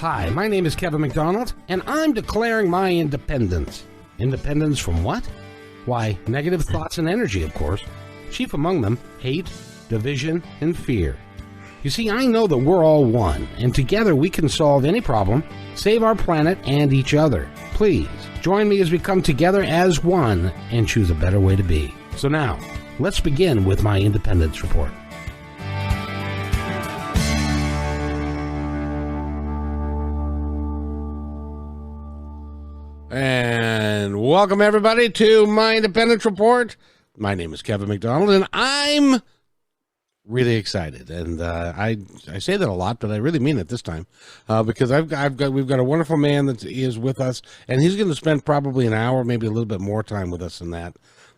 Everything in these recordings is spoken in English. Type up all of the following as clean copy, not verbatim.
Hi, my name is Kevin McDonald, and I'm declaring my independence. Independence from what? Why, negative thoughts and energy, of course. Chief among them, hate, division, and fear. You see, I know that we're all one, and together we can solve any problem, save our planet and each other. Please, join me as we come together as one and choose a better way to be. So now, let's begin with my independence report. And welcome everybody to my Independence Report. My name is Kevin McDonald, and I'm really excited. And I say that a lot, but I really mean it this time because we've got a wonderful man that is with us, and he's going to spend probably an hour, maybe a little bit more time with us than that,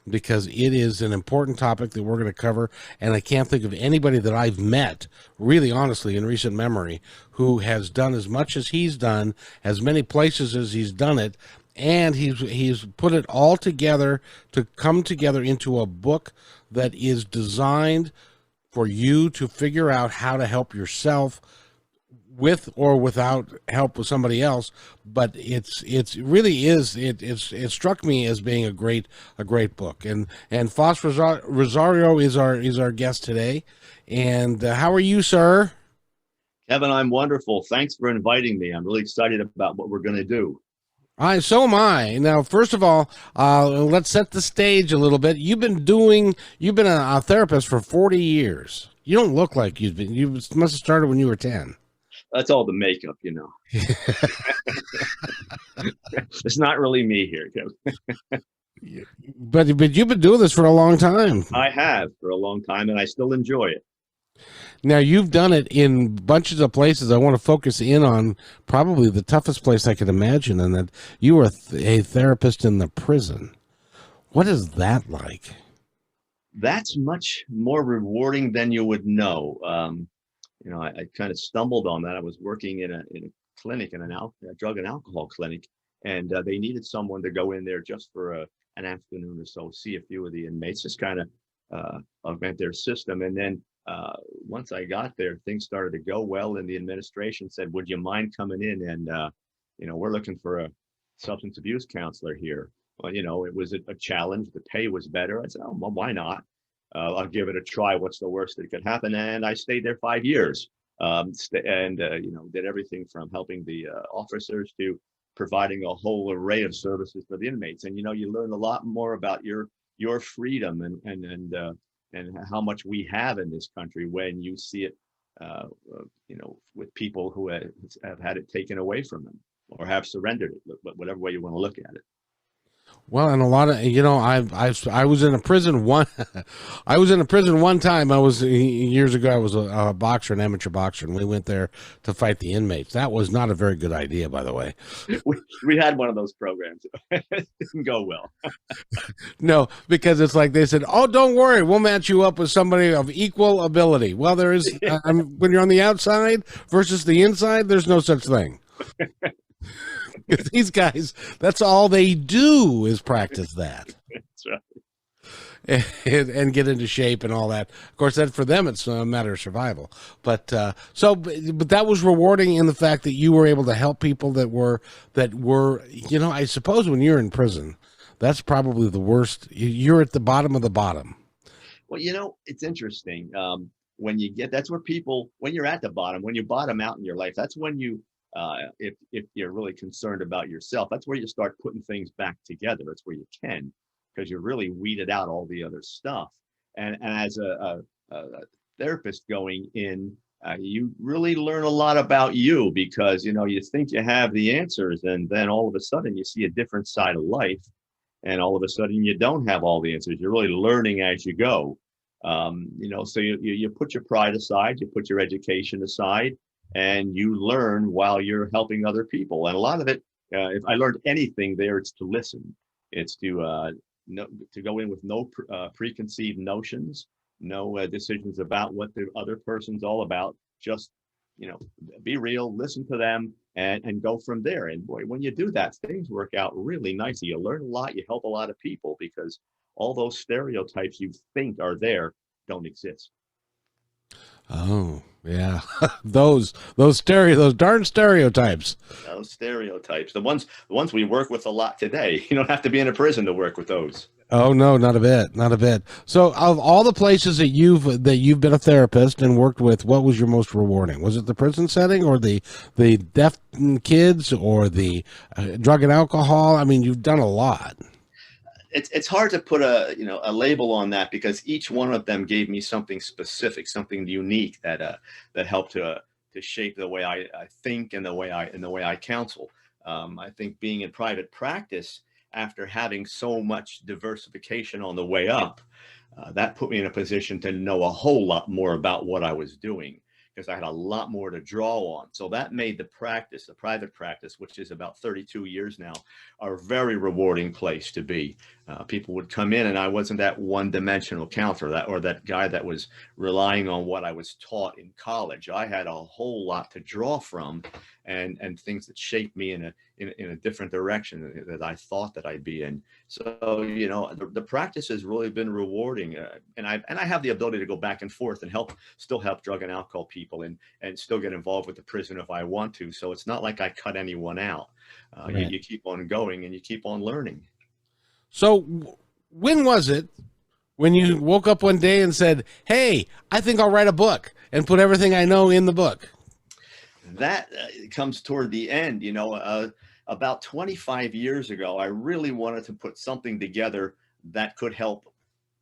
because it is an important topic that we're going to cover. And I can't think of anybody that I've met, really honestly, in recent memory, who has done as much as he's done, as many places as he's done it. And he's put it all together to come together into a book that is designed for you to figure out how to help yourself with or without help with somebody else. But it struck me as being a great book. And Faust Ruggieto is our guest today. And how are you, sir? Kevin, I'm wonderful. Thanks for inviting me. I'm really excited about what we're going to do. So am I. Now, first of all, let's set the stage a little bit. You've been a therapist for 40 years. You don't look like you must have started when you were 10. That's all the makeup, you know. It's not really me here, Kevin. But you've been doing this for a long time. I have for a long time, and I still enjoy it. Now, you've done it in bunches of places. I want to focus in on probably the toughest place I could imagine, and that you were a therapist in the prison. What is that like? That's much more rewarding than you would know. I kind of stumbled on that. I was working in a clinic, in a drug and alcohol clinic, and they needed someone to go in there just for an afternoon or so, see a few of the inmates, just kind of augment their system. And then once I got there, things started to go well, and the administration said, "Would you mind coming in? And we're looking for a substance abuse counselor here." Well, it was a challenge. The pay was better. I said, "Oh, well, why not? I'll give it a try. What's the worst that could happen?" And I stayed there 5 years, did everything from helping the officers to providing a whole array of services for the inmates. And you learn a lot more about your freedom and how much we have in this country when you see it, with people who have had it taken away from them or have surrendered it, whatever way you want to look at it. Well, and a lot of, I was in a prison one, I was in a prison one time. Years ago, I was a boxer, an amateur boxer, and we went there to fight the inmates. That was not a very good idea, by the way. We had one of those programs. It didn't go well. No, because it's like they said, "Oh, don't worry, we'll match you up with somebody of equal ability." Well, there is, when you're on the outside versus the inside, there's no such thing. These guys, that's all they do is practice that. That's right. And get into shape and all that. Of course, that for them, it's a matter of survival. But that was rewarding in the fact that you were able to help people that were, I suppose when you're in prison, that's probably the worst. You're at the bottom of the bottom. Well, it's interesting. That's where people, when you're at the bottom, when you bottom out in your life, that's when you, if you're really concerned about yourself, that's where you start putting things back together. That's where you can, because you really weeded out all the other stuff. And as a therapist going in, you really learn a lot about you, because you think you have the answers, and then all of a sudden you see a different side of life, and all of a sudden you don't have all the answers. You're really learning as you go. So you put your pride aside, you put your education aside, and you learn while you're helping other people. And a lot of it, if I learned anything there, it's to listen. It's to go in with no preconceived notions, no decisions about what the other person's all about. Just, be real, listen to them, and go from there. And boy, when you do that, things work out really nicely. You learn a lot, you help a lot of people, because all those stereotypes you think are there don't exist. Oh, yeah. Those darn stereotypes. Those stereotypes, the ones we work with a lot today. You don't have to be in a prison to work with those. Oh no, not a bit, not a bit. So, of all the places that you've been a therapist and worked with, what was your most rewarding? Was it the prison setting, or the deaf kids, or the drug and alcohol? I mean, you've done a lot. It's hard to put a label on that, because each one of them gave me something specific, something unique that helped to shape the way I think, and the way I counsel. I think being in private practice, after having so much diversification on the way up, that put me in a position to know a whole lot more about what I was doing, because I had a lot more to draw on. So that made the private practice, which is about 32 years now, a very rewarding place to be. People would come in, and I wasn't that one-dimensional counselor, that guy that was relying on what I was taught in college. I had a whole lot to draw from, and things that shaped me in a different direction that I thought that I'd be in. So the practice has really been rewarding, and I have the ability to go back and forth and still help drug and alcohol people, and still get involved with the prison if I want to. So it's not like I cut anyone out. You keep on going, and you keep on learning. So, when was it when you woke up one day and said, "Hey, I think I'll write a book and put everything I know in the book"? That comes toward the end. About 25 years ago, I really wanted to put something together that could help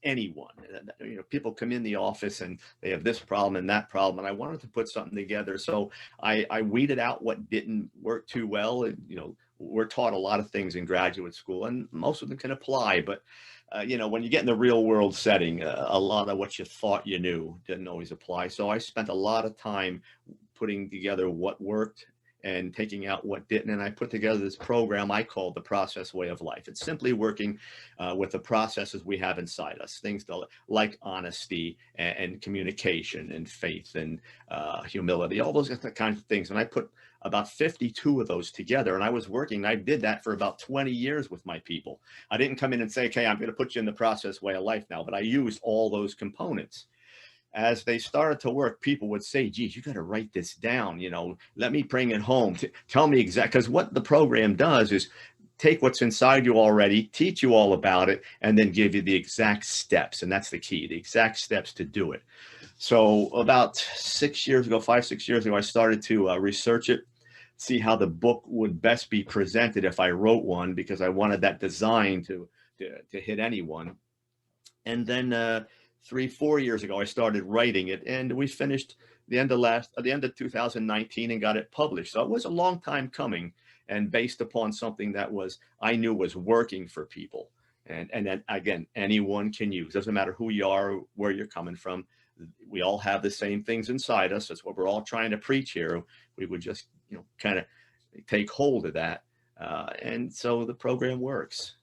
anyone. People come in the office and they have this problem and that problem, and I wanted to put something together. So I weeded out what didn't work too well. And we're taught a lot of things in graduate school, and most of them can apply, but when you get in the real world setting, a lot of what you thought you knew didn't always apply. So I spent a lot of time putting together what worked and taking out what didn't. And I put together this program I call the Process Way of Life. It's simply working with the processes we have inside us, things like honesty and communication and faith and humility, all those kinds of things. And I put about 52 of those together. And I did that for about 20 years with my people. I didn't come in and say, okay, I'm going to put you in the Process Way of Life now, but I used all those components. As they started to work, people would say, geez, you got to write this down. Let me bring it home. Tell me exactly, because what the program does is take what's inside you already, teach you all about it, and then give you the exact steps. And that's the key, the exact steps to do it. So about 5, 6 years ago, I started to research it, see how the book would best be presented if I wrote one, because I wanted that design to hit anyone. And then 3, 4 years ago, I started writing it, and we finished at the end of 2019 and got it published. So it was a long time coming, and based upon something that I knew was working for people. And then again, anyone can use. Doesn't matter who you are, where you're coming from. We all have the same things inside us. That's what we're all trying to preach here. We would just, kind of take hold of that. And so the program works.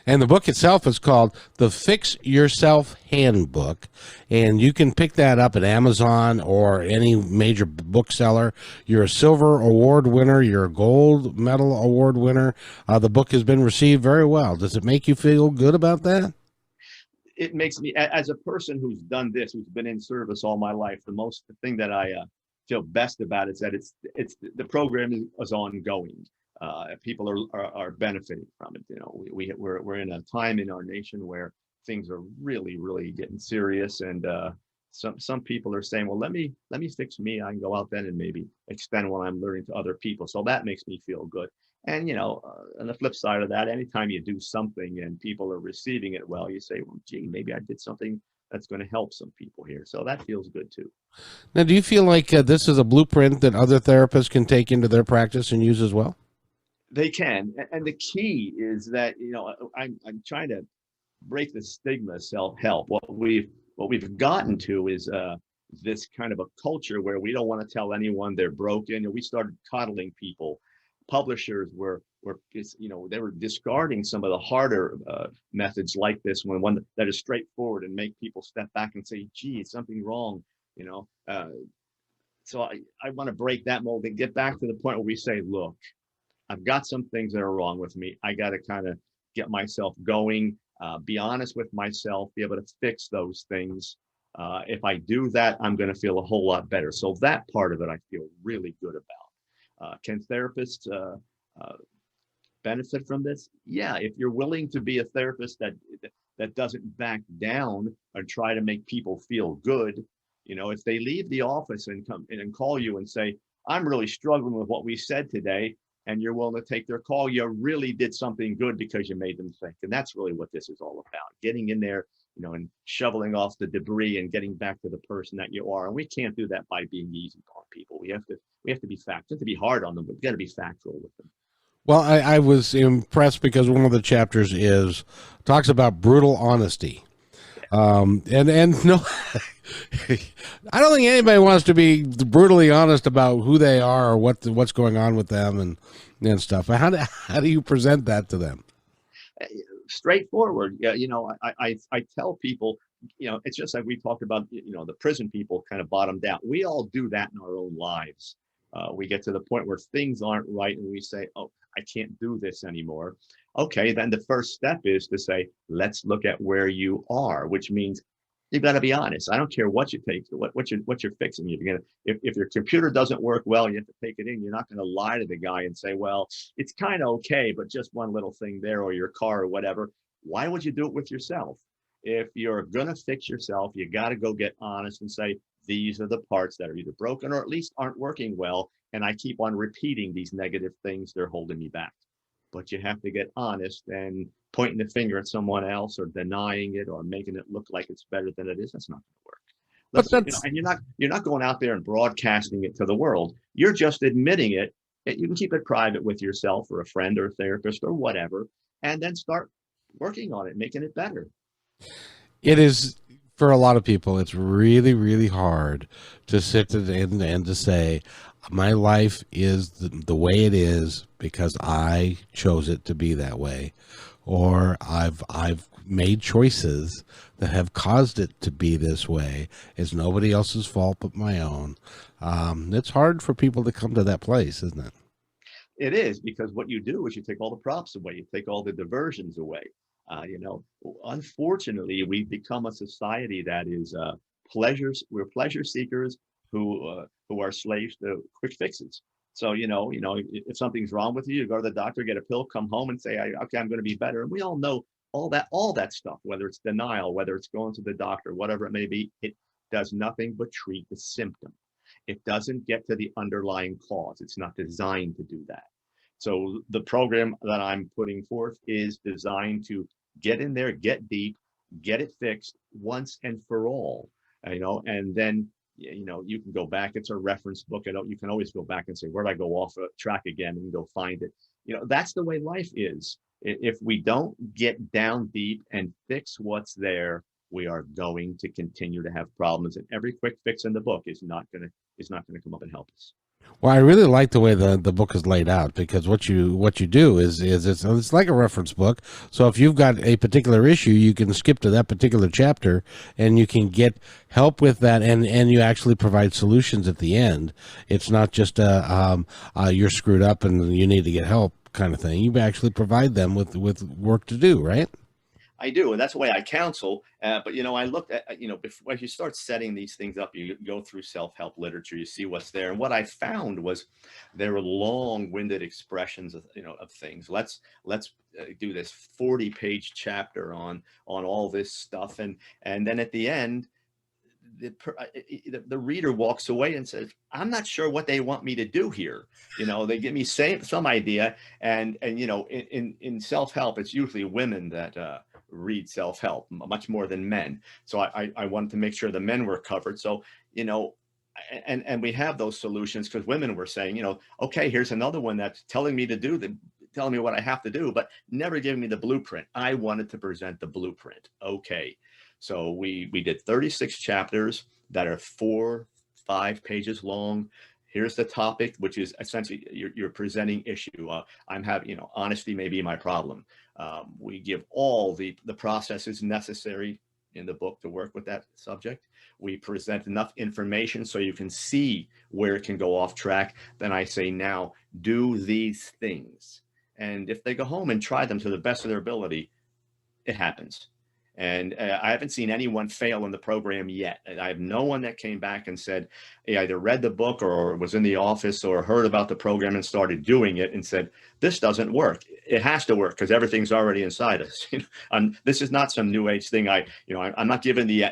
And the book itself is called the Fix Yourself Handbook. And you can pick that up at Amazon or any major bookseller. You're a silver award winner. You're a gold medal award winner. The book has been received very well. Does it make you feel good about that? It makes me, as a person who's done this, who's been in service all my life, the thing that I feel best about is that the program is ongoing. People are benefiting from it. We're in a time in our nation where things are really, really getting serious, and some people are saying, well, let me fix me. I can go out then and maybe extend what I'm learning to other people. So that makes me feel good. And on the flip side of that, anytime you do something and people are receiving it well, you say, well, gee, maybe I did something that's going to help some people here. So that feels good too. Now, do you feel like this is a blueprint that other therapists can take into their practice and use as well? They can, and the key is that I'm trying to break the stigma of self-help. What we've gotten to is this kind of a culture where we don't want to tell anyone they're broken. We started coddling people. Publishers they were discarding some of the harder methods like this one that is straightforward and make people step back and say, gee, is something wrong. So I want to break that mold and get back to the point where we say, look, I've got some things that are wrong with me. I got to kind of get myself going, be honest with myself, be able to fix those things. If I do that, I'm going to feel a whole lot better. So that part of it, I feel really good about. Can therapists benefit from this? Yeah, if you're willing to be a therapist that doesn't back down and try to make people feel good. If they leave the office and come in and call you and say, I'm really struggling with what we said today, and you're willing to take their call, you really did something good because you made them think. And that's really what this is all about, getting in there, and shoveling off the debris and getting back to the person that you are. And we can't do that by being easy on people. We have to be factual, to be hard on them, but we got to be factual with them. Well, I was impressed because one of the chapters talks about brutal honesty. And no, I don't think anybody wants to be brutally honest about who they are or what's going on with them and stuff. How do you present that to them? Straightforward. Yeah, I tell people, it's just like we talked about, the prison people kind of bottomed out. We all do that in our own lives. We get to the point where things aren't right and we say, oh, I can't do this anymore. Okay, then the first step is to say, let's look at where you are, which means you've got to be honest. I don't care what you take, what you're fixing. If your computer doesn't work well, you have to take it in. You're not going to lie to the guy and say, well, it's kind of okay, but just one little thing there, or your car or whatever. Why would you do it with yourself? If you're going to fix yourself, you got to go get honest and say, these are the parts that are either broken or at least aren't working well. And I keep on repeating these negative things. They're holding me back. But you have to get honest, and pointing the finger at someone else or denying it or making it look like it's better than it is. That's not going to work. And you're not going out there and broadcasting it to the world. You're just admitting it. You can keep it private with yourself or a friend or a therapist or whatever, and then start working on it, making it better. It is, for a lot of people, it's really, really hard to sit and to say, my life is the way it is because I chose it to be that way, or I've made choices that have caused it to be this way. It's nobody else's fault but my own. It's hard for people to come to that place, isn't it? It is, because what you do is you take all the props away, you take all the diversions away. Unfortunately, we've become a society that is we're pleasure seekers who are slaves to quick fixes. So, if something's wrong with you, you go to the doctor, get a pill, come home and say, okay, I'm going to be better. And we all know all that stuff, whether it's denial, whether it's going to the doctor, whatever it may be, it does nothing but treat the symptom. It doesn't get to the underlying cause. It's not designed to do that. So the program that I'm putting forth is designed to get in there, get deep, get it fixed once and for all, and then, you can go back. It's a reference book. You can always go back and say, where did I go off track again, and go find it. That's the way life is. If we don't get down deep and fix what's there, we are going to continue to have problems. And every quick fix in the book is not going to come up and help us. Well, I really like the way the book is laid out, because what you do is it's like a reference book. So if you've got a particular issue, you can skip to that particular chapter and you can get help with that, and you actually provide solutions at the end. It's not just you're screwed up and you need to get help kind of thing. You actually provide them with work to do, right? I do, and that's the way I counsel. But I looked at, before, as you start setting these things up, you go through self-help literature, you see what's there, and what I found was there were long-winded expressions of things. Let's do this 40-page chapter on all this stuff, and then at the end, the reader walks away and says, I'm not sure what they want me to do here. They give me some idea, and in self-help, it's usually women that read self-help much more than men. So I wanted to make sure the men were covered. So, and we have those solutions, because women were saying, okay, here's another one that's telling me what I have to do, but never giving me the blueprint. I wanted to present the blueprint. Okay. So we did 36 chapters that are 4-5 pages long. Here's the topic, which is essentially you're presenting issue. I'm having, honesty may be my problem. We give all the processes necessary in the book to work with that subject. We present enough information so you can see where it can go off track. Then I say, now do these things. And if they go home and try them to the best of their ability, it happens. And I haven't seen anyone fail in the program yet. And I have no one that came back and said, he either read the book or was in the office or heard about the program and started doing it and said, this doesn't work. It has to work because everything's already inside us. This is not some new age thing. I'm not giving the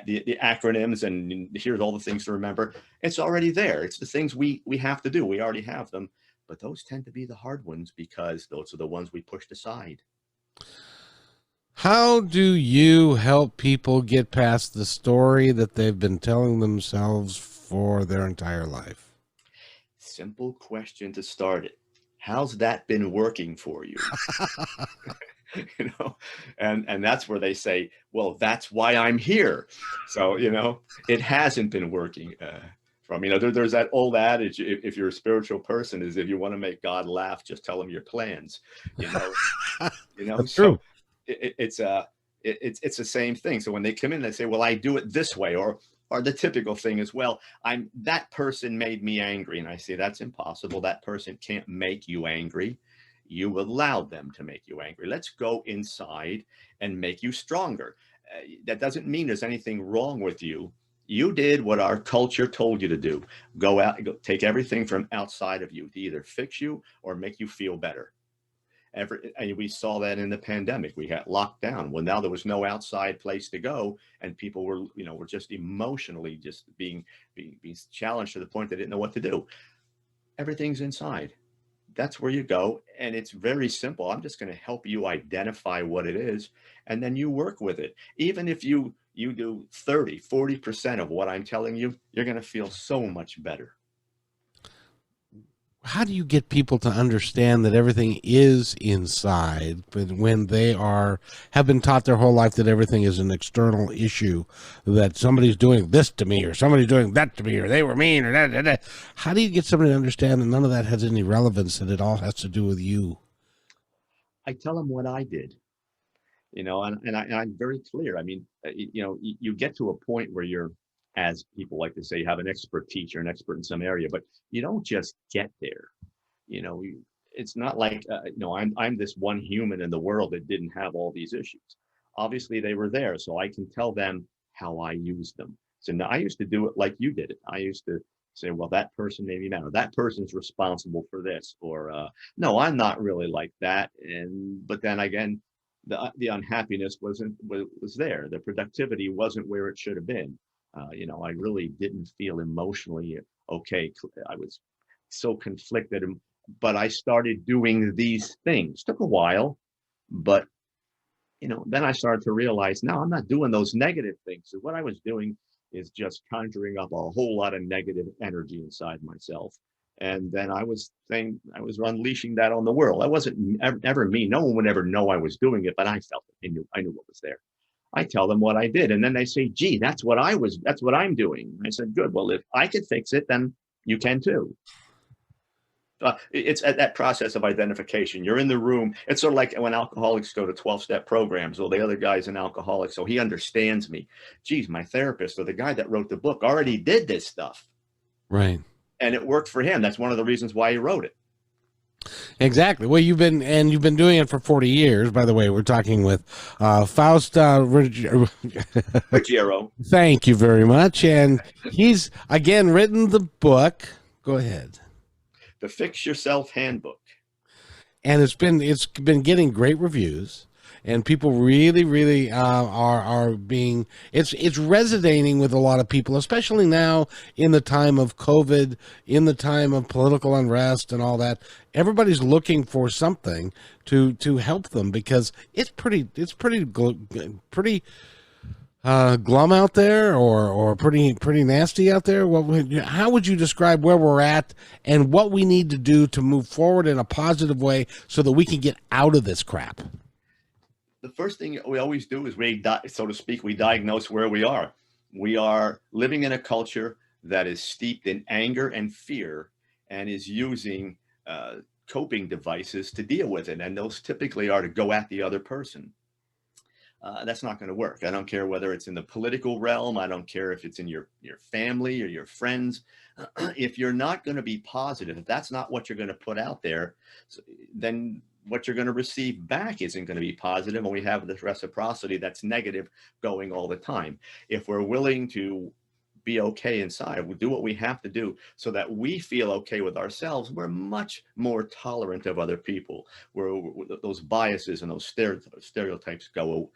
acronyms and here's all the things to remember. It's already there. It's the things we have to do. We already have them. But those tend to be the hard ones because those are the ones we pushed aside. How do you help people get past the story that they've been telling themselves for their entire life? Simple question to start it. How's that been working for you? And that's where they say, well, that's why I'm here. So, it hasn't been working. There's that old adage, if you're a spiritual person, is if you want to make God laugh, just tell him your plans. That's so true. It's the same thing. So when they come in, they say, well, I do it this way, or the typical thing is, well, that person made me angry. And I say, that's impossible. That person can't make you angry. You allowed them to make you angry. Let's go inside and make you stronger. That doesn't mean there's anything wrong with you. You did what our culture told you to do. Go out, take everything from outside of you to either fix you or make you feel better. And we saw that in the pandemic. We got locked down. Well, now there was no outside place to go, and people were just emotionally just being challenged to the point they didn't know what to do. Everything's inside. That's where you go, and it's very simple. I'm just going to help you identify what it is, and then you work with it. Even if you do 30-40% of what I'm telling you, you're going to feel so much better. How do you get people to understand that everything is inside, but when they have been taught their whole life that everything is an external issue, that somebody's doing this to me or somebody's doing that to me or they were mean or that. How do you get somebody to understand that none of that has any relevance, that it all has to do with you? I tell them what I did, and I'm very clear. I mean, you get to a point where you're, as people like to say, you have an expert teacher, an expert in some area, but you don't just get there. It's not like, I'm this one human in the world that didn't have all these issues. Obviously they were there, so I can tell them how I used them. So now I used to do it like you did it. I used to say, well, that person made me mad, or that person's responsible for this, or no, I'm not really like that. But then again, the unhappiness was there. The productivity wasn't where it should have been. I really didn't feel emotionally okay. I was so conflicted, but I started doing these things. Took a while, but then I started to realize, no, I'm not doing those negative things. So what I was doing is just conjuring up a whole lot of negative energy inside myself. And then I was saying, I was unleashing that on the world. I wasn't ever me. No one would ever know I was doing it, but I felt it. I knew what was there. I tell them what I did. And then they say, gee, that's what I'm doing. I said, good. Well, if I could fix it, then you can too. It's at that process of identification. You're in the room. It's sort of like when alcoholics go to 12-step programs. Well, the other guy's an alcoholic, so he understands me. Geez, my therapist or the guy that wrote the book already did this stuff. Right. And it worked for him. That's one of the reasons why he wrote it. Exactly. Well, you've been doing it for 40 years. By the way, we're talking with Faust Ruggieto. Thank you very much. And he's again written the book. Go ahead. The Fix Yourself Handbook. And it's been getting great reviews. And people really are being, it's resonating with a lot of people, especially now in the time of COVID, in the time of political unrest and all that. Everybody's looking for something to help them, because it's pretty glum out there, or pretty nasty out there. How would you describe where we're at and what we need to do to move forward in a positive way so that we can get out of this crap? The first thing we always do is we diagnose where we are. We are living in a culture that is steeped in anger and fear and is using coping devices to deal with it. And those typically are to go at the other person. That's not going to work. I don't care whether it's in the political realm. I don't care if it's in your family or your friends. If you're not going to be positive, if that's not what you're going to put out there, then what you're going to receive back isn't going to be positive, and we have this reciprocity that's negative going all the time. If we're willing to be okay inside, we do what we have to do so that we feel okay with ourselves, we're much more tolerant of other people, where those biases and those stereotypes go,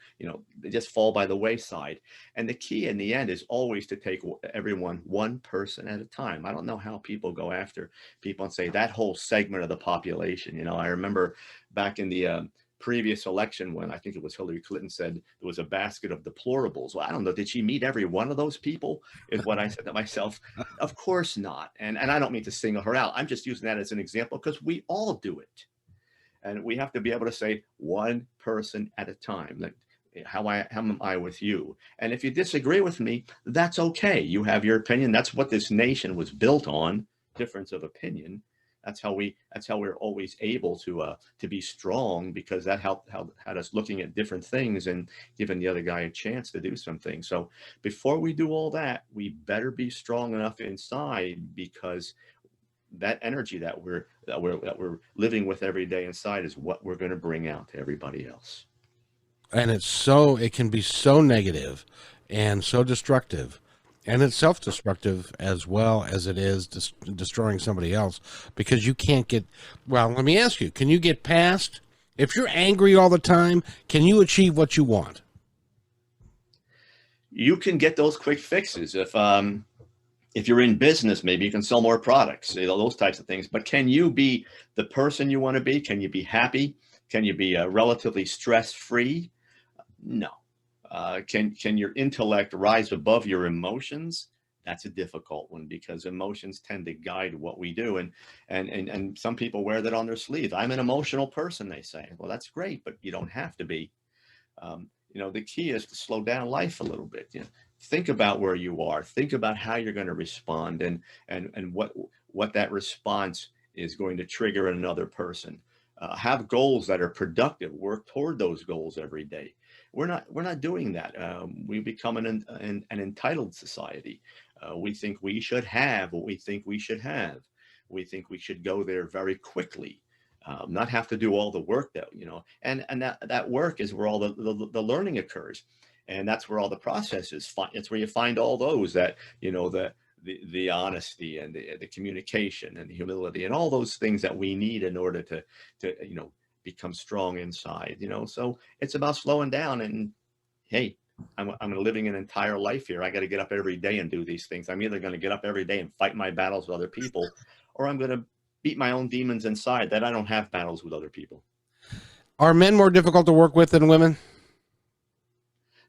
they just fall by the wayside. And the key in the end is always to take everyone one person at a time. I don't know how people go after people and say that whole segment of the population. I remember back in the previous election when I think it was Hillary Clinton said there was a basket of deplorables. Well, I don't know. Did she meet every one of those people? Is what I said to myself. Of course not. And I don't mean to single her out. I'm just using that as an example because we all do it. And we have to be able to say one person at a time. Like, how am I with you? And if you disagree with me, that's okay. You have your opinion. That's what this nation was built on, difference of opinion. That's how we're always able to be strong, because that had us looking at different things and giving the other guy a chance to do something. So before we do all that, we better be strong enough inside, because that energy that we're living with every day inside is what we're going to bring out to everybody else. And it can be so negative and so destructive. And it's self-destructive as well as it is destroying somebody else, because you can't well, let me ask you, can you get past, if you're angry all the time, can you achieve what you want? You can get those quick fixes. If you're in business, maybe you can sell more products, those types of things. But can you be the person you want to be? Can you be happy? Can you be relatively stress-free? No. Can your intellect rise above your emotions? That's a difficult one, because emotions tend to guide what we do. And some people wear that on their sleeve. I'm an emotional person, they say. Well, that's great, but you don't have to be. The key is to slow down life a little bit. Think about where you are. Think about how you're going to respond, and what that response is going to trigger in another person. Have goals that are productive. Work toward those goals every day. We're not doing that. We become an entitled society. We think we should have what we think we should have. We think we should go there very quickly, not have to do all the work and that work is where all the learning occurs, and that's where all the process is. It's where you find all those that the honesty and the communication and the humility and all those things that we need in order to become strong inside. So it's about slowing down and, hey, I'm living an entire life here. I got to get up every day and do these things. I'm either going to get up every day and fight my battles with other people, or I'm going to beat my own demons inside that I don't have battles with other people. Are men more difficult to work with than women?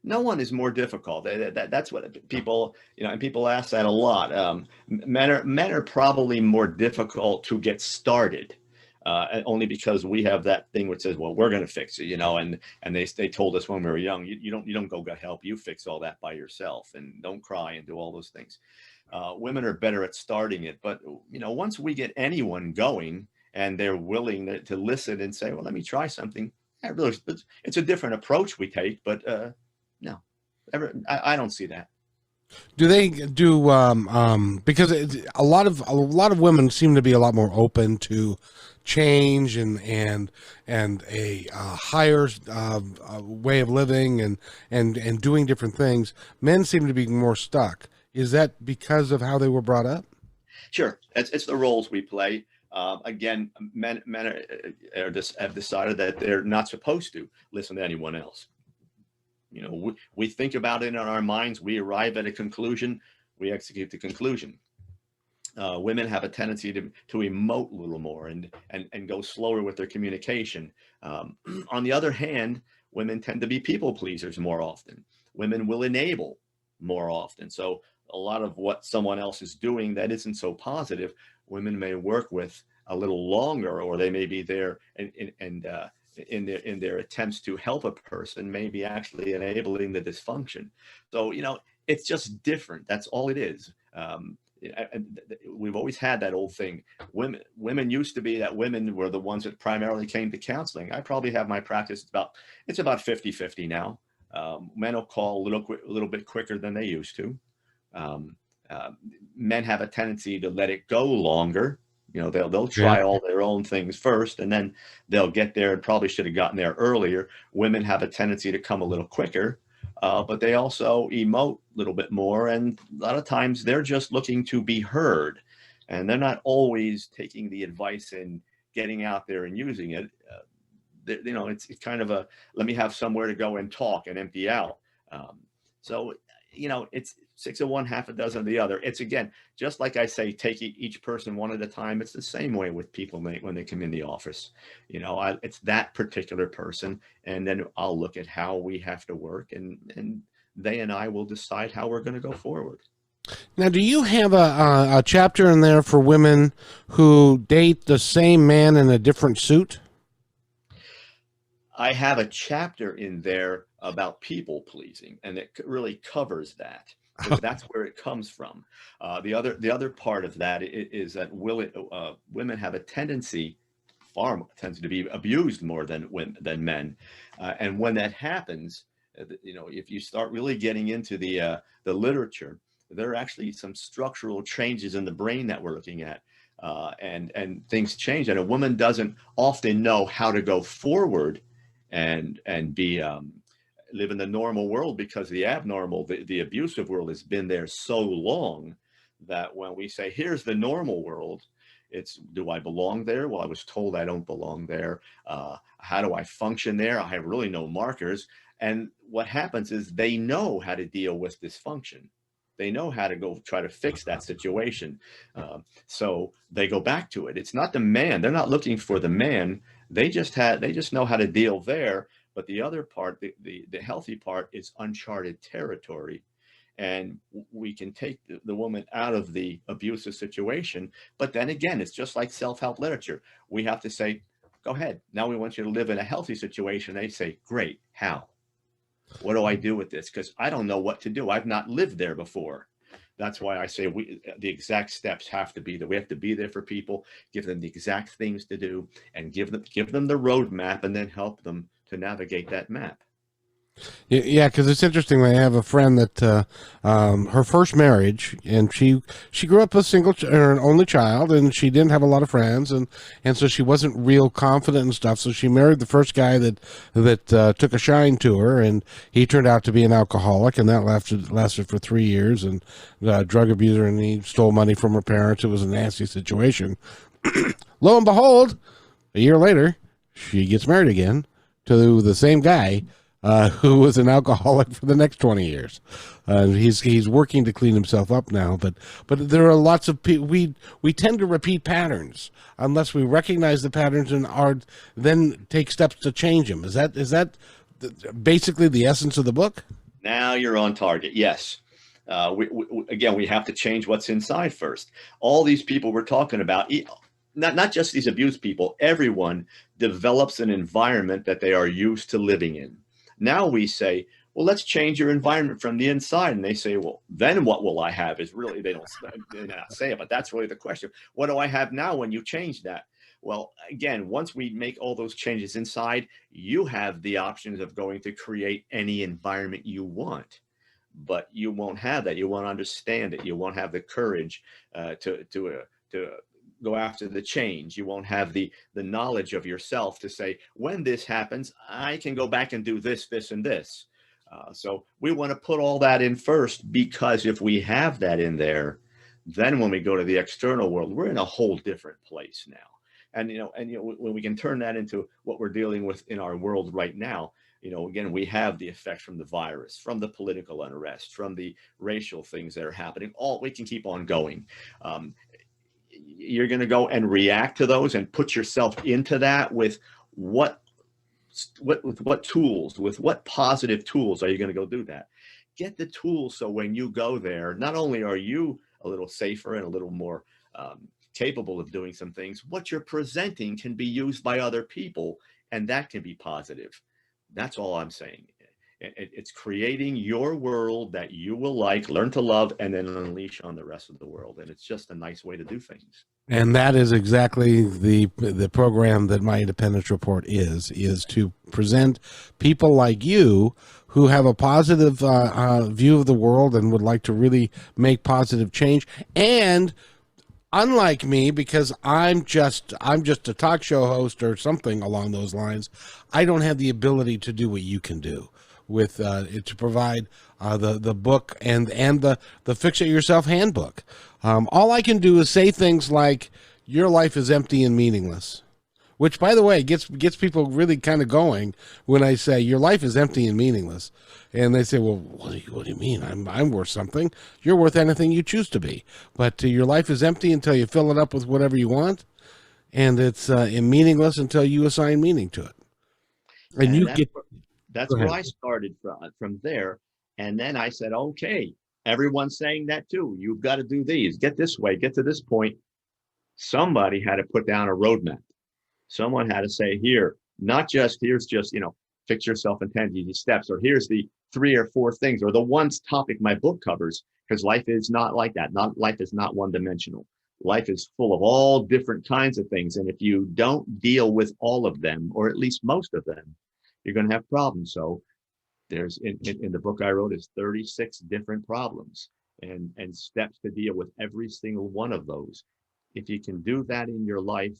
No one is more difficult. That's what people, and people ask that a lot. Men are probably more difficult to get started. Only because we have that thing which says, well, we're going to fix it, and they told us when we were young, you don't go get help, you fix all that by yourself, and don't cry and do all those things. Women are better at starting it, but once we get anyone going and they're willing to listen and say, well, let me try something, it's a different approach we take, but no, I don't see that. Do they do because a lot of women seem to be a lot more open to change and a higher way of living and doing different things. Men seem to be more stuck. Is that because of how they were brought up? Sure, it's the roles we play. Again, men have decided that they're not supposed to listen to anyone else. We think about it in our minds, we arrive at a conclusion, we execute the conclusion. Women have a tendency to emote a little more and go slower with their communication. On the other hand, women tend to be people pleasers more often. Women will enable more often. So a lot of what someone else is doing that isn't so positive, women may work with a little longer, or they may be there in their attempts to help a person, maybe actually enabling the dysfunction. So, it's just different. That's all it is. We've always had that old thing. Women used to be that women were the ones that primarily came to counseling. I probably have my practice it's about 50-50 now. Men will call a little bit quicker than they used to. Men have a tendency to let it go longer. You know, they'll Yeah. try all their own things first, and then they'll get there and probably should have gotten there earlier. Women have a tendency to come a little quicker, but they also emote a little bit more. And a lot of times they're just looking to be heard, and they're not always taking the advice and getting out there and using it. You know, it's kind of a, let me have somewhere to go and talk and empty out. So, you know, it's six of one, half a dozen of the other. It's, again, just like I say, take each person one at a time. It's the same way with people when they come in the office. You know, it's that particular person, and then I'll look at how we have to work, and they and I will decide how we're going to go forward. Now, do you have a chapter in there for women who date the same man in a different suit? I have a chapter in there about people pleasing, and it really covers that, because that's where it comes from. The other part of that is that women have a tendency, tends to be abused more than men, and when that happens, you know, if you start really getting into the literature, there are actually some structural changes in the brain that we're looking at. And things change, and a woman doesn't often know how to go forward and be live in the normal world, because the abnormal, the abusive world has been there so long that when we say, here's the normal world, it's, do I belong there? Well, I was told I don't belong there. How do I function there? I have really no markers. And what happens is they know how to deal with dysfunction. They know how to go try to fix that situation. So they go back to it. It's not the man. They're not looking for the man. They just know how to deal there. But the other part, the healthy part, is uncharted territory. And we can take the woman out of the abusive situation. But then again, it's just like self-help literature. We have to say, go ahead. Now we want you to live in a healthy situation. They say, great, how? What do I do with this? Because I don't know what to do. I've not lived there before. That's why I say the exact steps have to be that we have to be there for people, give them the exact things to do, and give them the roadmap, and then help them to navigate that map. Yeah, because it's interesting. I have a friend that her first marriage, and she grew up a or an only child, and she didn't have a lot of friends, and so she wasn't real confident and stuff. So she married the first guy that took a shine to her, and he turned out to be an alcoholic, and that lasted for 3 years, and drug abuser, and he stole money from her parents. It was a nasty situation. Lo and behold, a year later, she gets married again to the same guy. Who was an alcoholic for the next 20 years. He's working to clean himself up now, but there are lots of people. We tend to repeat patterns unless we recognize the patterns and then take steps to change them. Is that basically the essence of the book? Now you're on target. Yes. Again, we have to change what's inside first. All these people we're talking about, not just these abused people, everyone develops an environment that they are used to living in. Now we say, well, let's change your environment from the inside. And they say, well, then what will I have? Is really, they not say it, but that's really the question. What do I have now when you change that? Well, again, once we make all those changes inside, you have the options of going to create any environment you want, but you won't have that. You won't understand it. You won't have the courage to go after the change. You won't have the knowledge of yourself to say, when this happens, I can go back and do this, this, and this. So we want to put all that in first, because if we have that in there, then when we go to the external world, we're in a whole different place now. And, when we can turn that into what we're dealing with in our world right now, again, we have the effects from the virus, from the political unrest, from the racial things that are happening. We can keep on going. You're going to go and react to those and put yourself into that with what tools, with what positive tools are you going to go do that? Get the tools so when you go there, not only are you a little safer and a little more capable of doing some things, what you're presenting can be used by other people, and that can be positive. That's all I'm saying. It's creating your world that you will learn to love, and then unleash on the rest of the world. And it's just a nice way to do things. And that is exactly the program that My Independence Report is to present people like you who have a positive view of the world and would like to really make positive change, and unlike me, because I'm just a talk show host or something along those lines, I don't have the ability to do what you can do with to provide the book and the Fix It Yourself Handbook. All I can do is say things like, "Your life is empty and meaningless," which, by the way, gets people really kind of going when I say your life is empty and meaningless, and they say, "Well, what do you mean? I'm worth something. You're worth anything you choose to be, but your life is empty until you fill it up with whatever you want, and it's meaningless until you assign meaning to it." And And you get that's go where ahead. I started from there. And then I said, okay, everyone's saying that too. You've got to do these, get this way, get to this point. Somebody had to put down a roadmap. Someone had to say, here, not just here's just, fix yourself in 10 easy steps, or here's the 3 or 4 things, or the one topic my book covers, because life is not like that. Not life is not one dimensional. Life is full of all different kinds of things. And if you don't deal with all of them, or at least most of them, you're going to have problems. So there's in the book I wrote is 36 different problems and steps to deal with every single one of those. If you can do that in your life,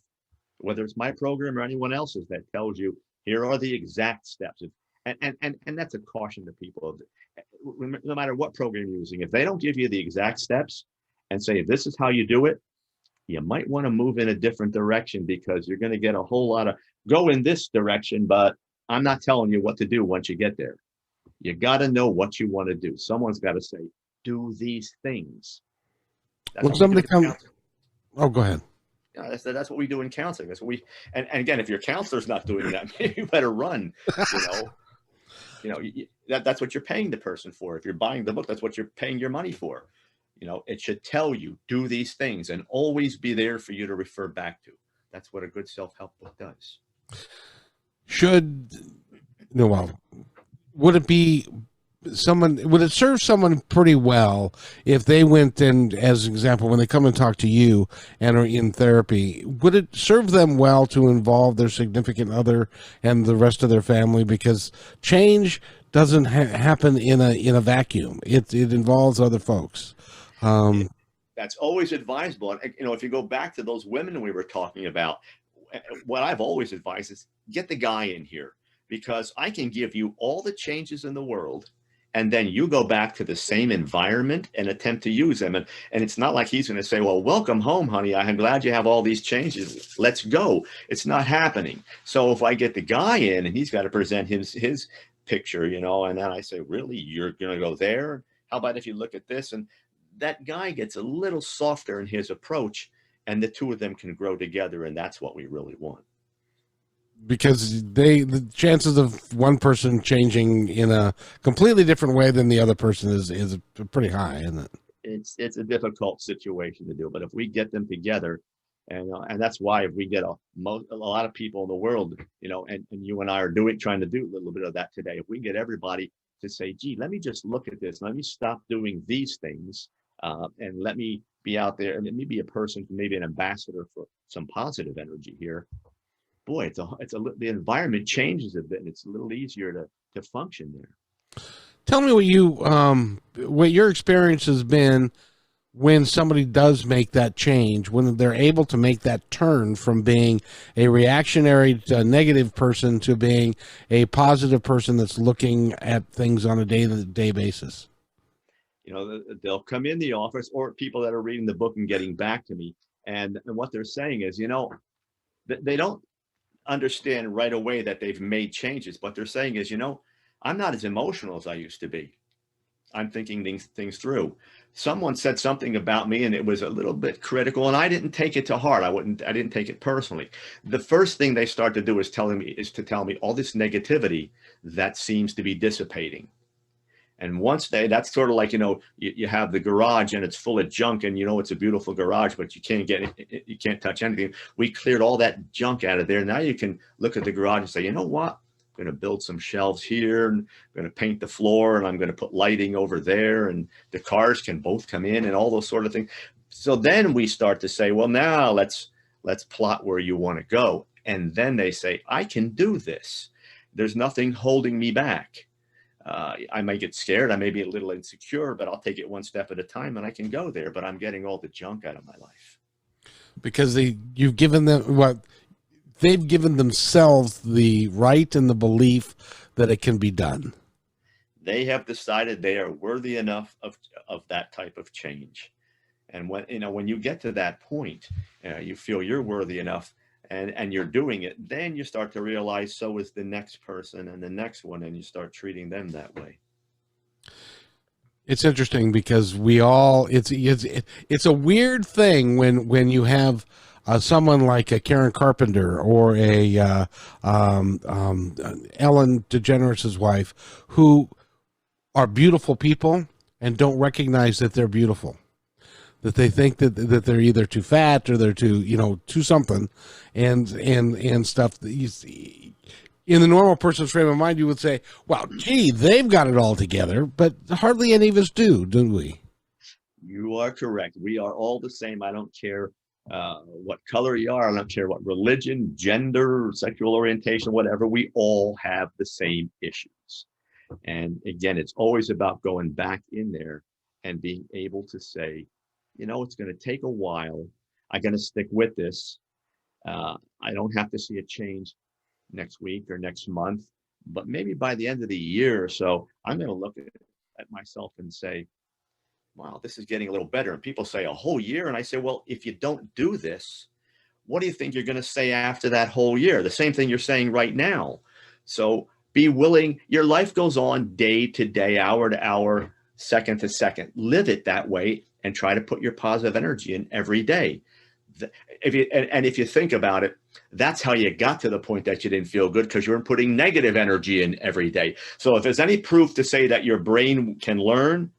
whether it's my program or anyone else's that tells you here are the exact steps, and that's a caution to people. No matter what program you're using, if they don't give you the exact steps and say this is how you do it, you might want to move in a different direction, because you're going to get a whole lot of go in this direction, but I'm not telling you what to do once you get there. You got to know what you want to do. Someone's got to say, do these things. That's When what we do somebody in comes, counseling. oh, go ahead. That's what we do in counseling. That's what we, and again, if your counselor's not doing that, you better run, you know, that's what you're paying the person for. If you're buying the book, that's what you're paying your money for. It should tell you, do these things, and always be there for you to refer back to. That's what a good self-help book does. Should no, well, would it be would it serve someone pretty well if they went and, as an example, when they come and talk to you and are in therapy, would it serve them well to involve their significant other and the rest of their family? Because change doesn't happen in a vacuum. It involves other folks. It, that's always advisable. And, if you go back to those women we were talking about, what I've always advised is get the guy in here, because I can give you all the changes in the world, and then you go back to the same environment and attempt to use them. And it's not like he's going to say, well, welcome home, honey. I'm glad you have all these changes. Let's go. It's not happening. So if I get the guy in and he's got to present his picture, and then I say, really, you're going to go there? How about if you look at this? And that guy gets a little softer in his approach, and the two of them can grow together. And that's what we really want. Because the chances of one person changing in a completely different way than the other person is pretty high, isn't it? It's a difficult situation to do, but if we get them together, and that's why if we get a lot of people in the world, and you and I are trying to do a little bit of that today. If we get everybody to say, gee, let me just look at this, let me stop doing these things, and let me be out there, and let me be a person, maybe an ambassador for some positive energy here. Boy, the environment changes a bit, and it's a little easier to function there. Tell me what your experience has been when somebody does make that change, when they're able to make that turn from being a reactionary negative person to being a positive person that's looking at things on a day-to-day basis. They'll come in the office, or people that are reading the book and getting back to me, and what they're saying is, they don't understand right away that they've made changes. What they're saying is, I'm not as emotional as I used to be. I'm thinking things through. Someone said something about me and it was a little bit critical, and I didn't take it to heart. I didn't take it personally. The first thing they start to do is to tell me all this negativity that seems to be dissipating. And once that's sort of like, you have the garage and it's full of junk, and it's a beautiful garage, but you can't you can't touch anything. We cleared all that junk out of there. Now you can look at the garage and say, you know what? I'm going to build some shelves here, and I'm going to paint the floor, and I'm going to put lighting over there, and the cars can both come in, and all those sort of things. So then we start to say, well, now let's plot where you want to go. And then they say, I can do this. There's nothing holding me back. I might get scared. I may be a little insecure, but I'll take it one step at a time, and I can go there. But I'm getting all the junk out of my life. because you've given them what they've given themselves the right and the belief that it can be done. They have decided they are worthy enough of that type of change. And when you get to that point, you feel you're worthy enough, and you're doing it, then you start to realize so is the next person and the next one, and you start treating them that way. It's interesting because it's a weird thing when you have someone like a Karen Carpenter or a Ellen DeGeneres' wife, who are beautiful people and don't recognize that they're beautiful. That they think that they're either too fat or they're too something, and stuff that you see. In the normal person's frame of mind, you would say, well, gee, they've got it all together, but hardly any of us do we? You are correct. We are all the same. I don't care what color you are. I don't care what religion, gender, sexual orientation, whatever. We all have the same issues. And again, it's always about going back in there and being able to say, it's going to take a while. I'm going to stick with this. I don't have to see a change next week or next month, but maybe by the end of the year or so, I'm going to look at myself and say, wow, this is getting a little better. And people say a whole year. And I say, well, if you don't do this, what do you think you're going to say after that whole year? The same thing you're saying right now. So be willing. Your life goes on day to day, hour to hour, second to second. Live it that way and try to put your positive energy in every day. If you think about it, that's how you got to the point that you didn't feel good, because you weren't putting negative energy in every day. So if there's any proof to say that your brain can learn,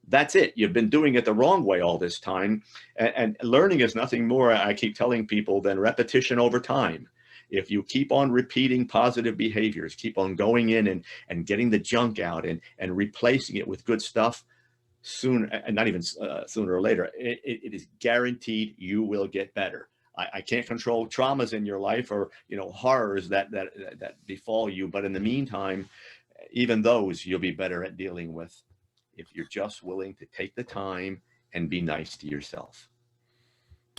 that's it. You've been doing it the wrong way all this time. And learning is nothing more, I keep telling people, than repetition over time. If you keep on repeating positive behaviors, keep on going in and getting the junk out and replacing it with good stuff, soon, and not even sooner or later, it is guaranteed you will get better. I can't control traumas in your life or horrors that befall you, but in the meantime, even those you'll be better at dealing with if you're just willing to take the time and be nice to yourself.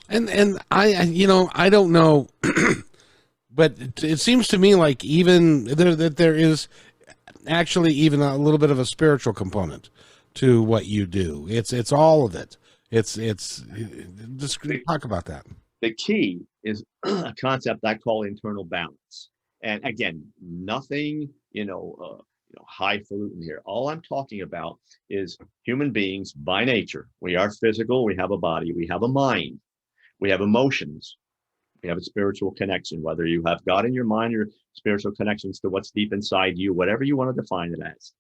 And I don't know, but it seems to me like even that there is actually even a little bit of a spiritual component to what you do. It's all of it. It's just talk about that. The key is a concept I call internal balance. And again, nothing, highfalutin here. All I'm talking about is human beings by nature. We are physical. We have a body. We have a mind. We have emotions. We have a spiritual connection, whether you have God in your mind or spiritual connections to what's deep inside you, whatever you want to define it as.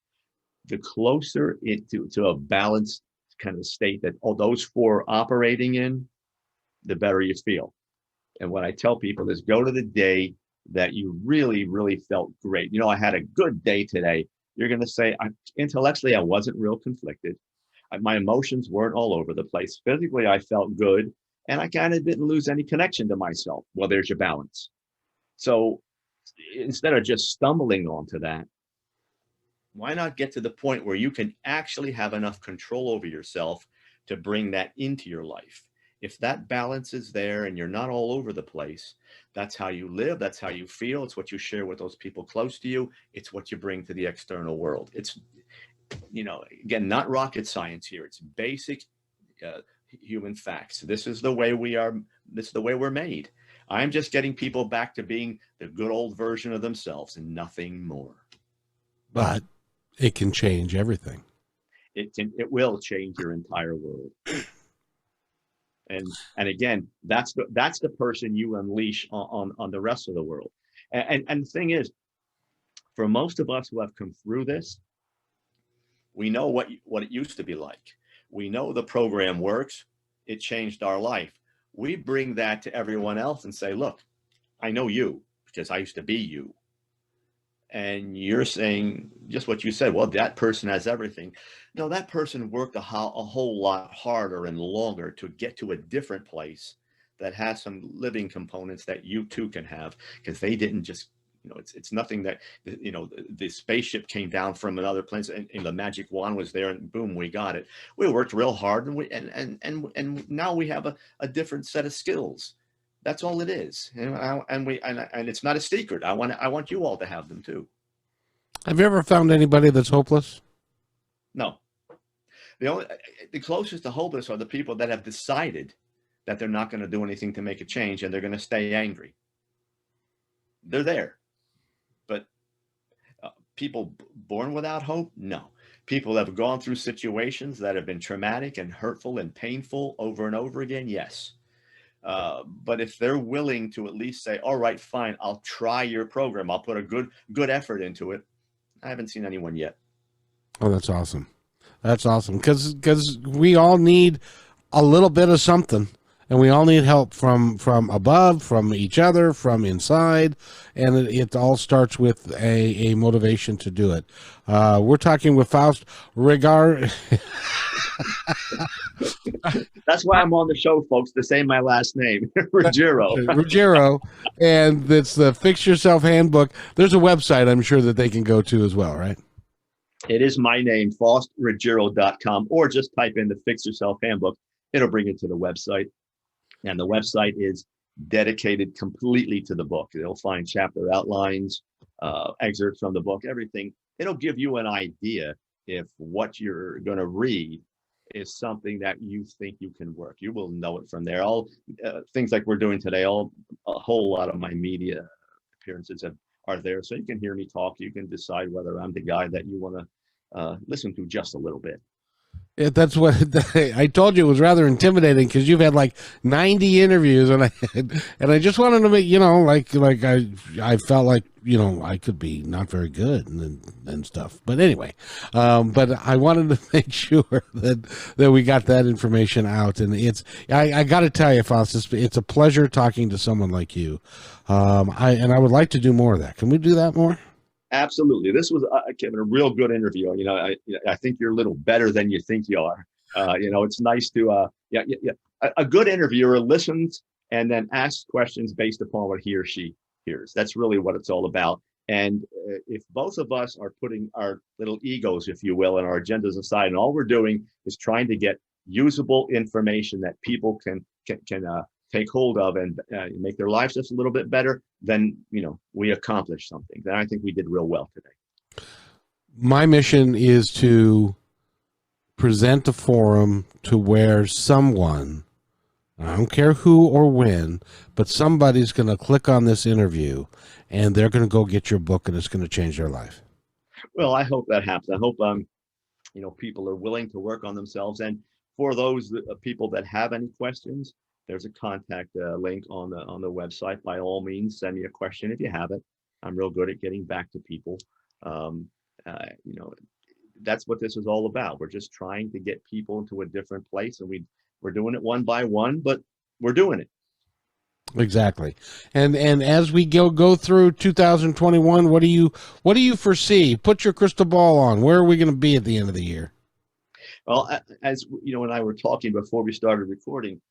The closer to a balanced kind of state that all those four are operating in, the better you feel. And what I tell people is go to the day that you really, really felt great. I had a good day today. You're going to say, intellectually, I wasn't real conflicted. My emotions weren't all over the place. Physically, I felt good. And I kind of didn't lose any connection to myself. Well, there's your balance. So instead of just stumbling onto that, why not get to the point where you can actually have enough control over yourself to bring that into your life? If that balance is there and you're not all over the place, that's how you live. That's how you feel. It's what you share with those people close to you. It's what you bring to the external world. It's, again, not rocket science here. It's basic human facts. This is the way we are. This is the way we're made. I'm just getting people back to being the good old version of themselves and nothing more. But it can change everything. It will change your entire world. And again, that's the person you unleash on the rest of the world. And the thing is, for most of us who have come through this, we know what it used to be like. We know the program works. It changed our life. We bring that to everyone else and say, look, I know you because I used to be you. And you're saying just what you said. Well, that person has everything. No, that person worked a whole lot harder and longer to get to a different place that has some living components that you too can have, because they didn't just It's nothing that, the spaceship came down from another planet and the magic wand was there and boom, we got it. We worked real hard and now we have a different set of skills. That's all it is. And it's not a secret. I want you all to have them too. Have you ever found anybody that's hopeless? No. The closest to hopeless are the people that have decided that they're not going to do anything to make a change and they're going to stay angry. They're there. But people born without hope? No. People that have gone through situations that have been traumatic and hurtful and painful over and over again? Yes. But if they're willing to at least say, all right, fine, I'll try your program. I'll put a good effort into it. I haven't seen anyone yet. Oh, that's awesome. That's awesome. Because we all need a little bit of something. And we all need help from above, from each other, from inside, and it all starts with a motivation to do it. We're talking with Faust Ruggieto. That's why I'm on the show, folks, to say my last name, Ruggieto, and it's the Fix Yourself Handbook. There's a website I'm sure that they can go to as well, right? It is my name, FaustRuggieto.com, or just type in the Fix Yourself Handbook. It'll bring you to the website. And the website is dedicated completely to the book. They'll find chapter outlines, excerpts from the book, everything. It'll give you an idea if what you're going to read is something that you think you can work. You will know it from there. All things like we're doing today, a whole lot of my media appearances are there. So you can hear me talk. You can decide whether I'm the guy that you want to listen to just a little bit. Yeah, that's what I told you. It was rather intimidating because you've had like 90 interviews, and I just wanted to make, like I felt like, I could be not very good and stuff. But anyway, but I wanted to make sure that we got that information out. And I got to tell you, Faust, it's a pleasure talking to someone like you. I would like to do more of that. Can we do that more? Absolutely. This was, Kevin, a real good interview. I think you're a little better than you think you are. It's nice to, a good interviewer listens and then asks questions based upon what he or she hears. That's really what it's all about. And if both of us are putting our little egos, if you will, and our agendas aside, and all we're doing is trying to get usable information that people can take hold of and make their lives just a little bit better, then, we accomplished something. Then I think we did real well today. My mission is to present a forum to where someone, I don't care who or when, but somebody's going to click on this interview and they're going to go get your book and it's going to change their life. Well, I hope that happens. I hope, people are willing to work on themselves. And for those people that have any questions, there's a contact link on the website. By all means, send me a question if you have it. I'm real good at getting back to people. That's what this is all about. We're just trying to get people into a different place, and we're doing it one by one, but we're doing it. Exactly. And as we go through 2021, what do you foresee? Put your crystal ball on. Where are we going to be at the end of the year? Well, as you know, and I were talking before we started recording,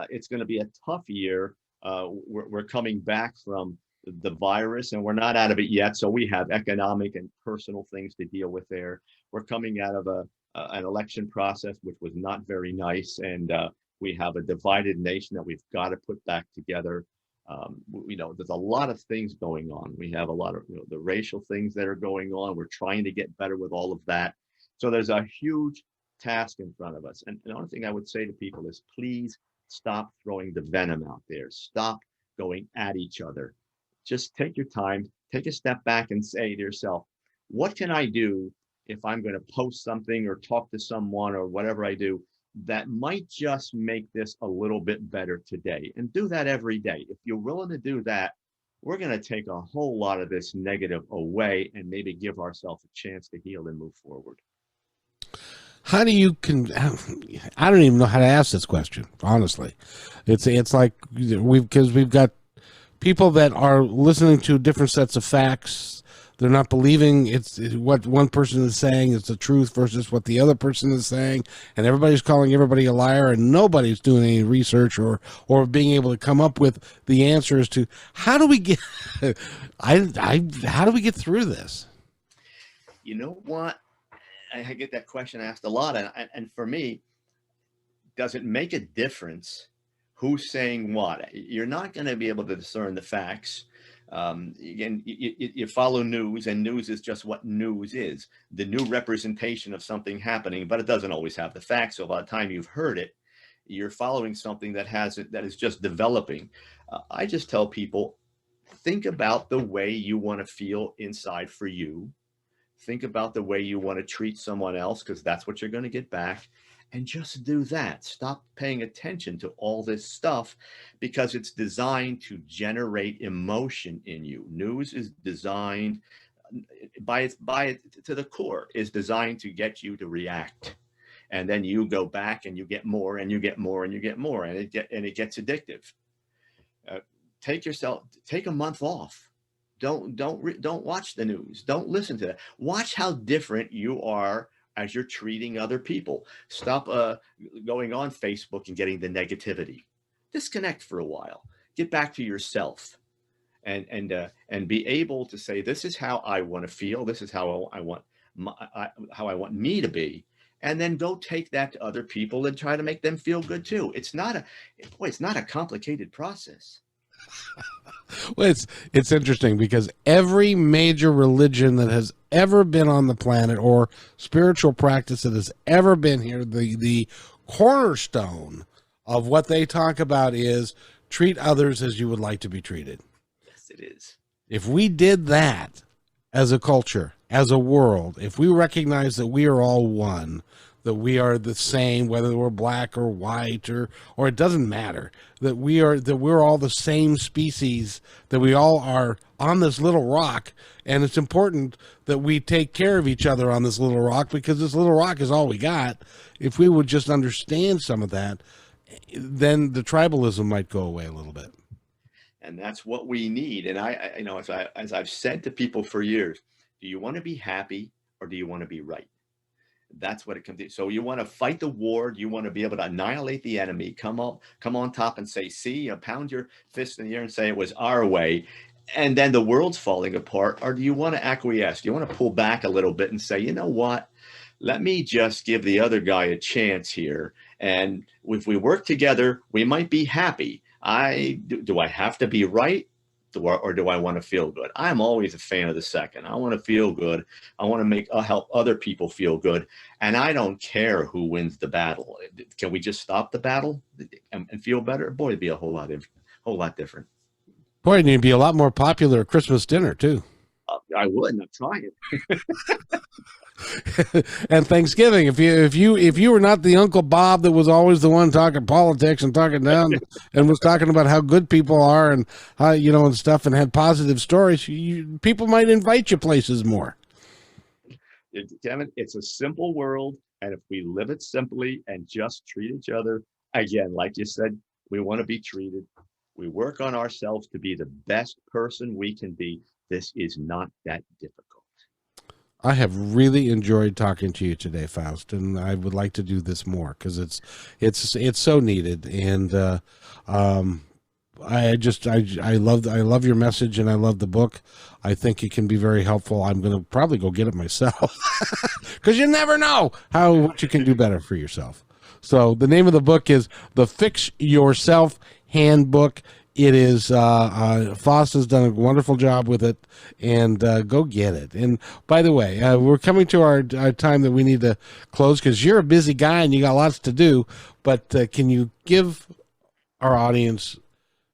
it's going to be a tough year. We're coming back from the virus and we're not out of it yet. So we have economic and personal things to deal with there. We're coming out of an election process, which was not very nice. And we have a divided nation that we've got to put back together. There's a lot of things going on. We have a lot of the racial things that are going on. We're trying to get better with all of that. So there's a huge task in front of us. And the only thing I would say to people is, please stop throwing the venom out there. Stop going at each other. Just take your time, take a step back and say to yourself, what can I do if I'm going to post something or talk to someone or whatever I do that might just make this a little bit better today? And do that every day. If you're willing to do that, we're going to take a whole lot of this negative away and maybe give ourselves a chance to heal and move forward. How do you I don't even know how to ask this question, honestly. It's like we've got people that are listening to different sets of facts They're not believing what one person is saying is the truth versus what the other person is saying, and everybody's calling everybody a liar, and nobody's doing any research or being able to come up with the answers to how do we get how do we get through this? You know what? I get that question asked a lot, and for me, does it make a difference who's saying what? You're not going to be able to discern the facts. Again, you follow news, and news is just what news is, the new representation of something happening, but it doesn't always have the facts. So by the time you've heard it, you're following something that is just developing. I just tell people, think about the way you want to feel inside for you. Think about the way you want to treat someone else, because that's what you're going to get back. And just do that. Stop paying attention to all this stuff, because it's designed to generate emotion in you. News is designed to the core, is designed to get you to react. And then you go back and you get more and you get more and you get more, and it gets addictive. Take a month off. Don't watch the news. Don't listen to that. Watch how different you are as you're treating other people. Stop going on Facebook and getting the negativity. Disconnect for a while. Get back to yourself, and be able to say, this is how I want to feel. This is how I want me to be. And then go take that to other people and try to make them feel good too. It's not a complicated process. Well, it's interesting because every major religion that has ever been on the planet, or spiritual practice that has ever been here, the cornerstone of what they talk about is treat others as you would like to be treated. Yes, it is. If we did that as a culture, as a world, if we recognize that we are all one, that we are the same, whether we're black or white or it doesn't matter, that we're all the same species, that we all are on this little rock, and it's important that we take care of each other on this little rock, because this little rock is all we got. If we would just understand some of that, then the tribalism might go away a little bit. And that's what we need. And as I've said to people for years, do you want to be happy or do you want to be right? That's what it comes to. So you want to fight the war. You want to be able to annihilate the enemy. Come on top and say, see, pound your fist in the air and say it was our way, and then the world's falling apart. Or do you want to acquiesce? Do you want to pull back a little bit and say, you know what? Let me just give the other guy a chance here. And if we work together, we might be happy. Do I have to be right? Or do I want to feel good? I'm always a fan of the second. I want to feel good. I want to help other people feel good. And I don't care who wins the battle. Can we just stop the battle and feel better? Boy, it'd be a whole lot different. Boy, and you'd be a lot more popular at Christmas dinner too. I would. I'm trying. And Thanksgiving, if you were not the Uncle Bob that was always the one talking politics and talking down and was talking about how good people are and how, and stuff, and had positive stories, people might invite you places more. Kevin, it's a simple world, and if we live it simply and just treat each other, again, like you said, we want to be treated. We work on ourselves to be the best person we can be. This is not that difficult. I have really enjoyed talking to you today, Faust, and I would like to do this more because it's so needed. And I love your message, and I love the book. I think it can be very helpful. I'm going to probably go get it myself because you never know what you can do better for yourself. So the name of the book is The Fix Yourself Handbook. It is Faust has done a wonderful job with it, and go get it. And by the way, we're coming to our time that we need to close because you're a busy guy and you got lots to do. But can you give our audience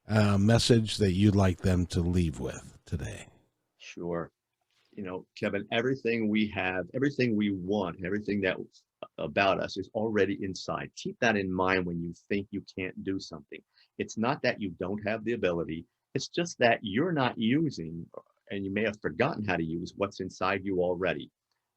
a message that you'd like them to leave with today? Sure. Kevin, everything we have, everything we want, everything that about us is already inside. Keep that in mind when you think you can't do something. It's not that you don't have the ability. It's just that you're not using, and you may have forgotten how to use what's inside you already.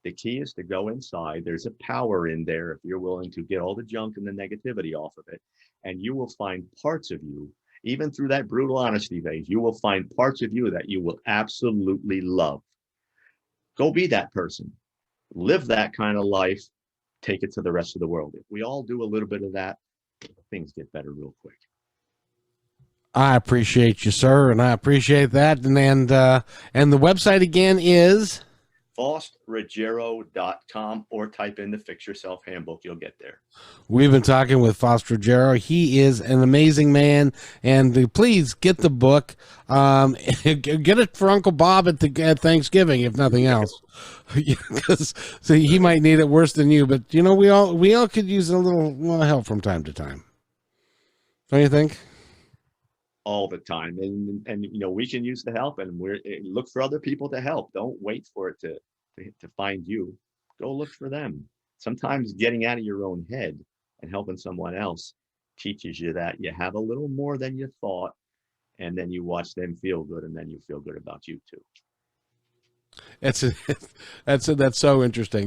The key is to go inside. There's a power in there if you're willing to get all the junk and the negativity off of it. And you will find parts of you, even through that brutal honesty phase, you will find parts of you that you will absolutely love. Go be that person. Live that kind of life. Take it to the rest of the world. If we all do a little bit of that, things get better real quick. I appreciate you, sir, and I appreciate that. And the website again is FaustRuggieto.com, or type in the Fix Yourself Handbook. You'll get there. We've been talking with Faust Ruggieto. He is an amazing man, and please get the book. Get it for Uncle Bob at Thanksgiving, if nothing else, because so he might need it worse than you. But you know, we all could use a little help from time to time. Don't you think? All the time, and you know, we can use the help, and look for other people to help. Don't wait for it to find you. Go look for them. Sometimes getting out of your own head and helping someone else teaches you that you have a little more than you thought, and then you watch them feel good, and then you feel good about you too. That's so interesting.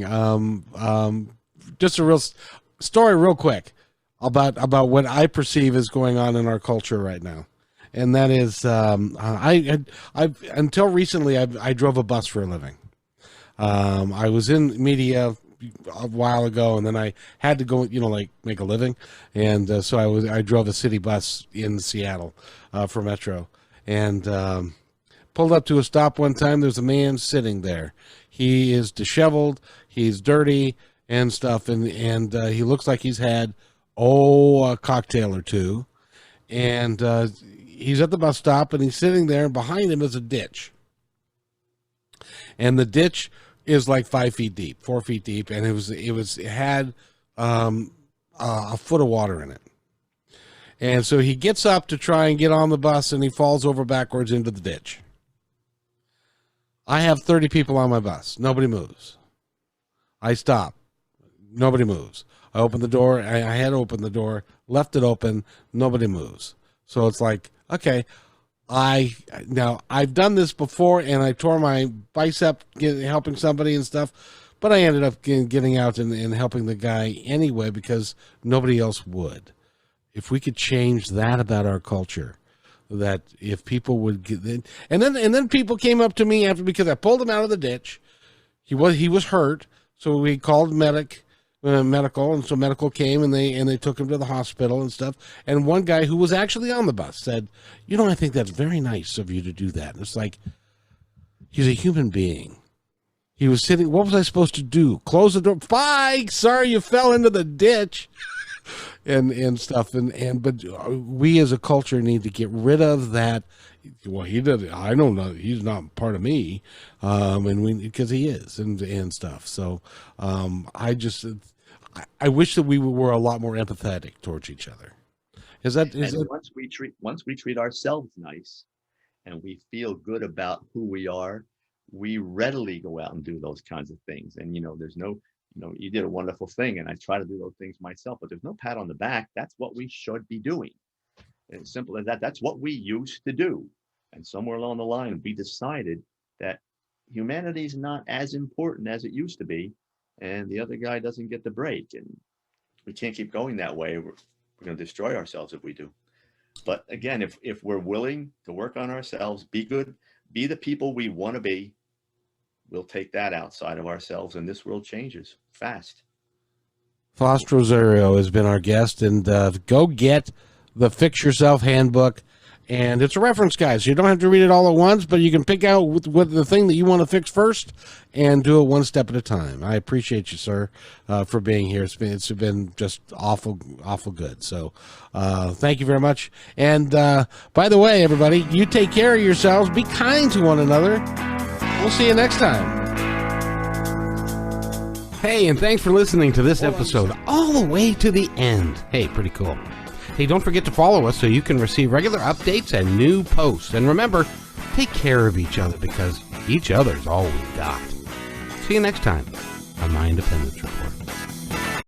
Just a real story real quick about what I perceive is going on in our culture right now. And that is, I've until recently, I drove a bus for a living. I was in media a while ago, and then I had to go, like make a living. And so I drove a city bus in Seattle for Metro, and pulled up to a stop one time. There's a man sitting there. He is disheveled. He's dirty and stuff, and he looks like he's had a cocktail or two, and he's at the bus stop, and he's sitting there, and behind him is a ditch. And the ditch is like 4 feet deep, and it had a foot of water in it. And so he gets up to try and get on the bus, and he falls over backwards into the ditch. I have 30 people on my bus. Nobody moves. I stop. Nobody moves. I open the door. I had opened the door, left it open. Nobody moves. So it's like, okay, I've done this before, and I tore my bicep helping somebody and stuff, but I ended up getting out and helping the guy anyway because nobody else would. If we could change that about our culture, that if people would get, and then people came up to me after, because I pulled him out of the ditch. He was hurt, so we called medical, and so medical came, and they took him to the hospital and stuff. And one guy who was actually on the bus said, I think that's very nice of you to do that. And it's like, he's a human being. He was sitting. What was I supposed to do? Close the door. Bye. Sorry, you fell into the ditch, and stuff. But we as a culture need to get rid of that. Well, he did. I don't know. He's not part of me, because he is, and stuff. So, I wish that we were a lot more empathetic towards each other. Once we treat ourselves nice, and we feel good about who we are, we readily go out and do those kinds of things. And there's no, you did a wonderful thing, and I try to do those things myself, but there's no pat on the back. That's what we should be doing. As simple as that. That's what we used to do. And somewhere along the line, we decided that humanity is not as important as it used to be, and the other guy doesn't get the break. And we can't keep going that way. We're going to destroy ourselves if we do. But again, if we're willing to work on ourselves, be good, be the people we want to be, we'll take that outside of ourselves, and this world changes fast. Faust Ruggieto has been our guest, and go get the Fix Yourself Handbook. And it's a reference guide, so you don't have to read it all at once, but you can pick out what the thing that you want to fix first and do it one step at a time. I appreciate you, sir, for being here. It's been just awful good. So thank you very much. And by the way, everybody, you take care of yourselves. Be kind to one another. We'll see you next time. Hey, and thanks for listening to this episode all the way to the end. Hey, pretty cool. Hey, don't forget to follow us so you can receive regular updates and new posts. And remember, take care of each other, because each other's all we've got. See you next time on My Independence Report.